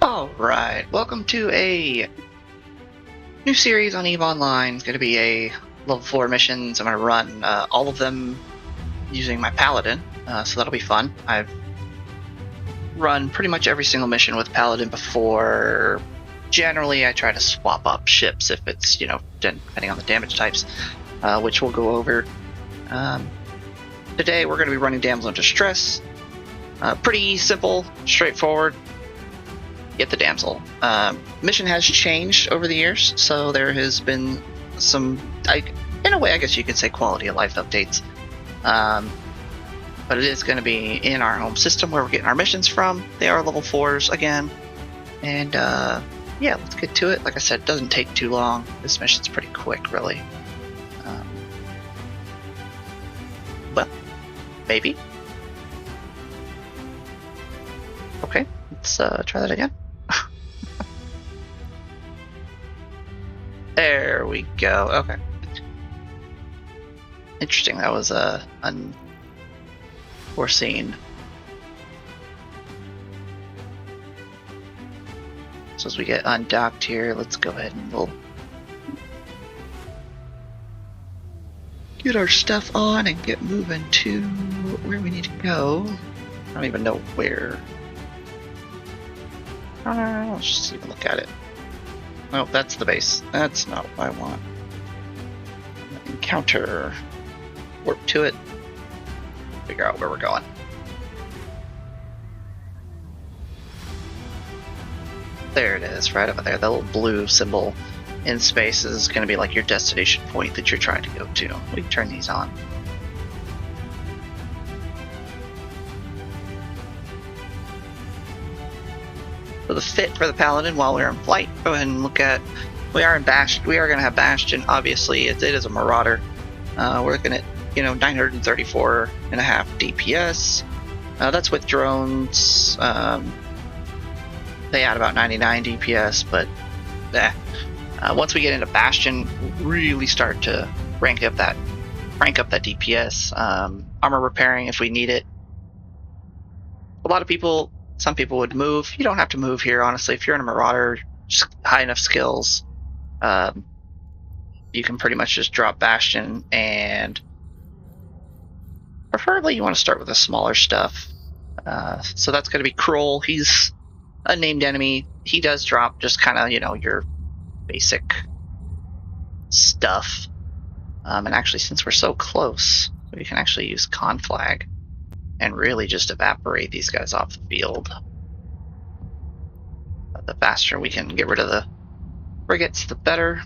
Alright, welcome to a new series on EVE Online. It's going to be a level 4 missions. I'm going to run all of them using my Paladin, so that'll be fun. I've run pretty much every single mission with Paladin before. Generally, I try to swap up ships if it's, depending on the damage types, which we'll go over. Today, we're going to be running Damsel in Distress. Pretty simple, straightforward. Get the Damsel. Mission has changed over the years, so there has been some, in a way, I guess you could say quality of life updates. But it is going to be in our home system where we're getting our missions from. They are level 4s again. And yeah, let's get to it. Like I said, it doesn't take too long. This mission's pretty quick, really. Well, maybe. Okay, let's try that again. There we go. Okay. Interesting. That was unforeseen. So as we get undocked here, let's go ahead and we'll get our stuff on and get moving to where we need to go. I don't even know where. Let's just even look at it. Oh, that's the base. That's not what I want. Encounter. Warp to it. Figure out where we're going. There it is, right over there. The little blue symbol in space is going to be like your destination point that you're trying to go to. We can turn these on. So the fit for the Paladin while we're in flight, go ahead and look at, we are going to have Bastion. Obviously it is a Marauder. We're looking at 934.5 DPS. That's with drones. They add about 99 DPS, but once we get into Bastion, really start to crank up that DPS. Armor repairing if we need it. Some people would move. You don't have to move here, honestly. If you're in a Marauder, just high enough skills, you can pretty much just drop Bastion, and preferably you want to start with the smaller stuff. So that's going to be Kroll. He's a named enemy. He does drop just kind of, your basic stuff. And actually, since we're so close, we can actually use Conflag and really just evaporate these guys off the field. The faster we can get rid of the frigates, the better.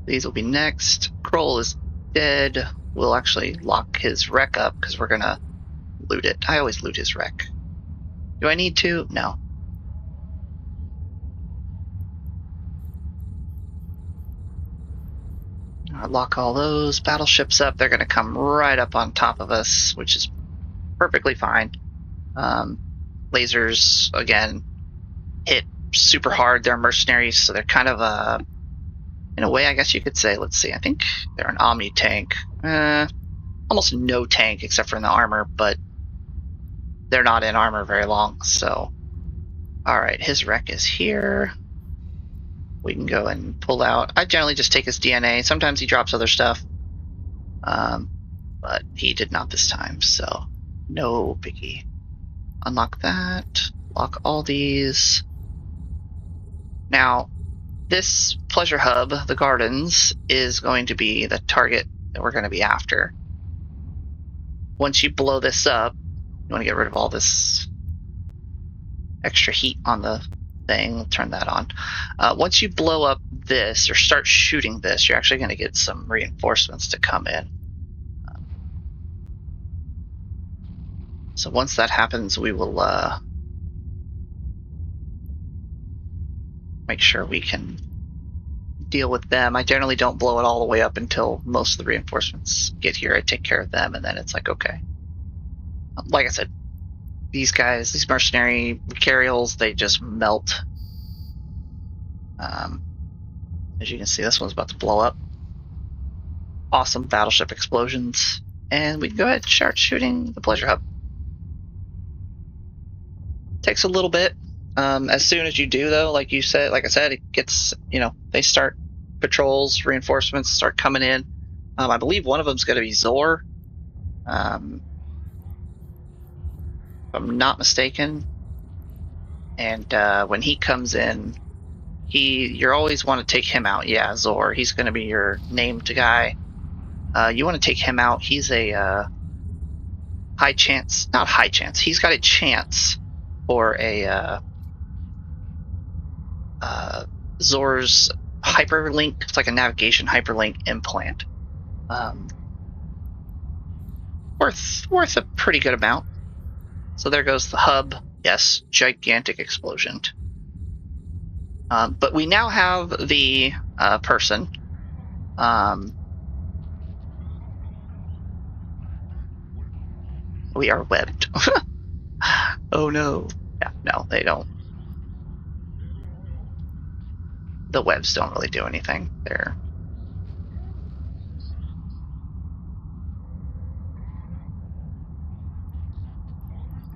These will be next. Kroll is dead. We'll actually lock his wreck up because we're going to loot it. I always loot his wreck. Do I need to? No. I'll lock all those battleships up. They're going to come right up on top of us, which is perfectly fine. Lasers, again, hit super hard. They're mercenaries, so they're kind of in a way, I guess you could say, let's see, I think they're an Omni tank. Almost no tank except for in the armor, but they're not in armor very long, so. Alright, his wreck is here. We can go and pull out. I generally just take his DNA. Sometimes he drops other stuff. But he did not this time, so no biggie. Unlock that. Lock all these. Now, this pleasure hub, the gardens, is going to be the target that we're going to be after. Once you blow this up, you want to get rid of all this extra heat on the thing. We'll turn that on. Once you blow up this or start shooting this, you're actually going to get some reinforcements to come in. So once that happens, we will make sure we can deal with them. I generally don't blow it all the way up until most of the reinforcements get here. I take care of them, and then it's like, okay. Like I said, these guys, these mercenary carriels, they just melt. As you can see, this one's about to blow up. Awesome battleship explosions. And we can go ahead and start shooting the pleasure hub. Takes a little bit. As soon as you do, though, like I said, it gets, they start patrols, reinforcements start coming in. I believe one of them's going to be Zor. If I'm not mistaken. And when he comes in, you always want to take him out. Yeah, Zor. He's going to be your named guy. You want to take him out. He's a high chance, not high chance. He's got a chance for a Zor's hyperlink. It's like a navigation hyperlink implant. Worth a pretty good amount. So there goes the hub. Yes, gigantic explosion. But we now have the person. We are webbed. Oh no. Yeah, no, they don't. The webs don't really do anything.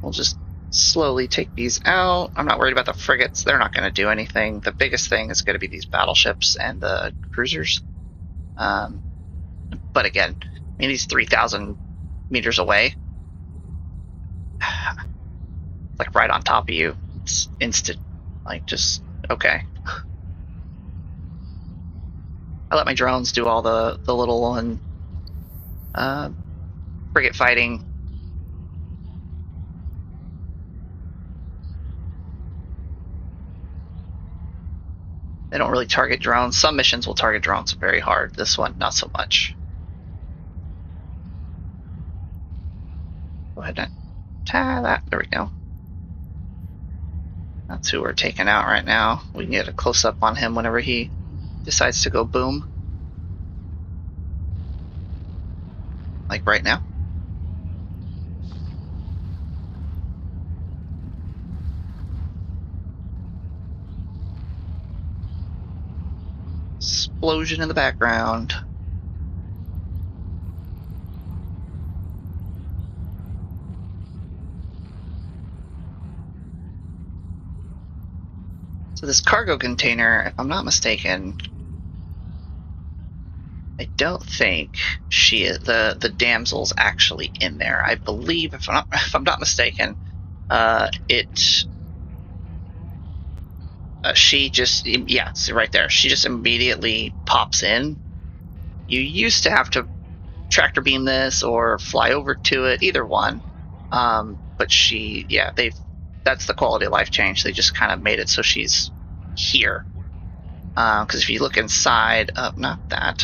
We'll just slowly take these out. I'm not worried about the frigates. They're not going to do anything. The biggest thing is going to be these battleships and the cruisers. But again, these 3,000 meters away, like right on top of you, it's instant. Just okay. I let my drones do all the little and frigate fighting. They don't really target drones. Some missions will target drones very hard. This one, not so much. Go ahead and tie that. There we go. That's who we're taking out right now. We can get a close-up on him whenever he decides to go boom. Like right now. Explosion in the background. So this cargo container, if I'm not mistaken, I don't think the Damsel's actually in there. I believe, if I'm not mistaken, she just, see right there, she just immediately pops in. You used to have to tractor beam this or fly over to it, either one. But that's the quality of life change. They just kind of made it so she's here. Because if you look inside, not that.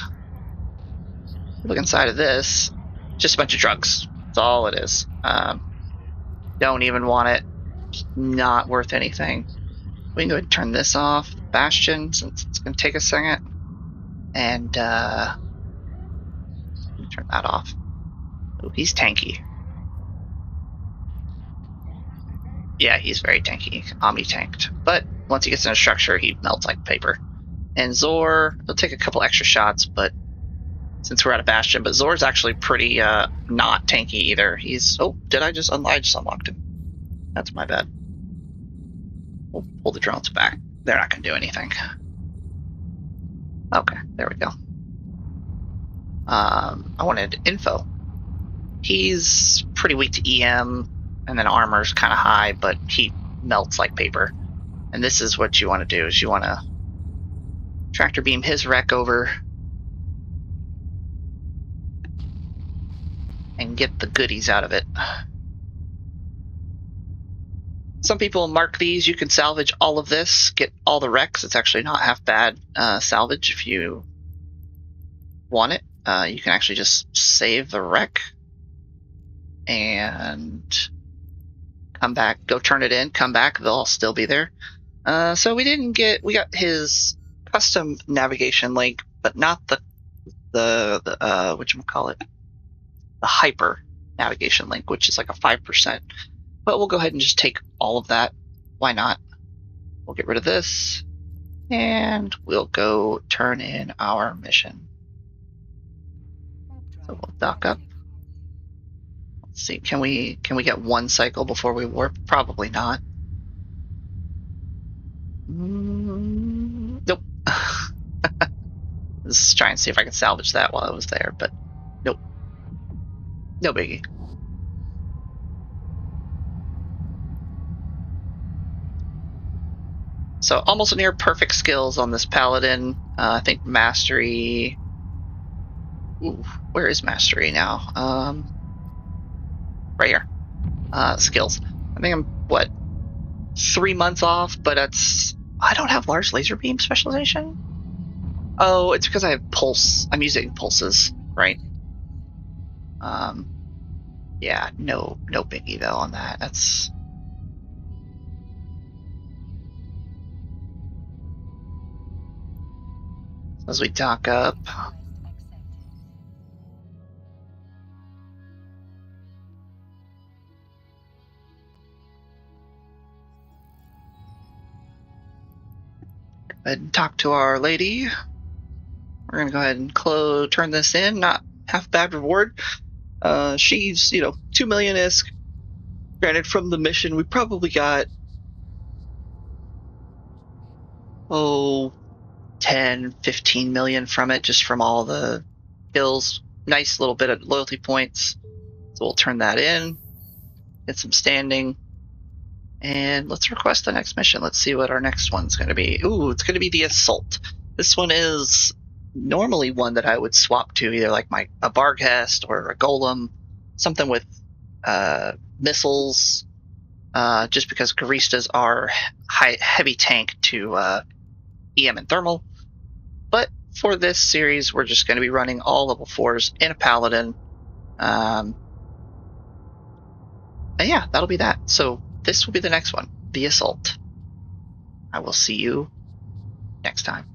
Look inside of this, just a bunch of drugs. That's all it is. Don't even want it. Not worth anything. We can go ahead and turn this off. Bastion, since it's going to take a second. And turn that off. Oh, he's tanky. Yeah, he's very tanky. Omni-tanked. But once he gets in a structure, he melts like paper. And Zor, he'll take a couple extra shots, but since we're at a Bastion, but Zor's actually pretty not tanky either. I just unlocked him. That's my bad. We'll pull the drones back. They're not going to do anything. Okay, there we go. I wanted info. He's pretty weak to EM, and then armor's kind of high, but he melts like paper. And this is what you want to do, is you want to tractor beam his wreck over and get the goodies out of it. Some people mark these. You can salvage all of this, get all the wrecks. It's actually not half bad salvage if you want it. You can actually just save the wreck and come back, go turn it in, come back, they'll all still be there. So we got his custom navigation link, but not the whatchamacallit, the hyper navigation link, which is like a 5%. But we'll go ahead and just take all of that. Why not? We'll get rid of this, and we'll go turn in our mission. So we'll dock up. Let's see, can we get one cycle before we warp? Probably not. Nope. Let's try and see if I can salvage that while I was there, but nope. No biggie. So almost near perfect skills on this Paladin. I think Mastery... Ooh, where is Mastery now? Right here. Skills. I think I'm, 3 months off, but I don't have large laser beam specialization. Oh, it's because I have pulse. I'm using pulses, right? Yeah, no biggie though on that. That's... As we dock up. Go ahead and talk to our lady. We're gonna go ahead and turn this in. Not half bad reward. She's 2 million isk. Granted, from the mission, we probably got 10, 15 million from it, just from all the kills. Nice little bit of loyalty points. So we'll turn that in, get some standing, and let's request the next mission. Let's see what our next one's going to be. Ooh, it's going to be the Assault. This one is normally one that I would swap to either like a Barghest or a Golem, something with missiles, just because Garistas are heavy tank to EM and Thermal. But for this series, we're just going to be running all level 4s in a Paladin. And yeah, that'll be that. So this will be the next one, the Assault. I will see you next time.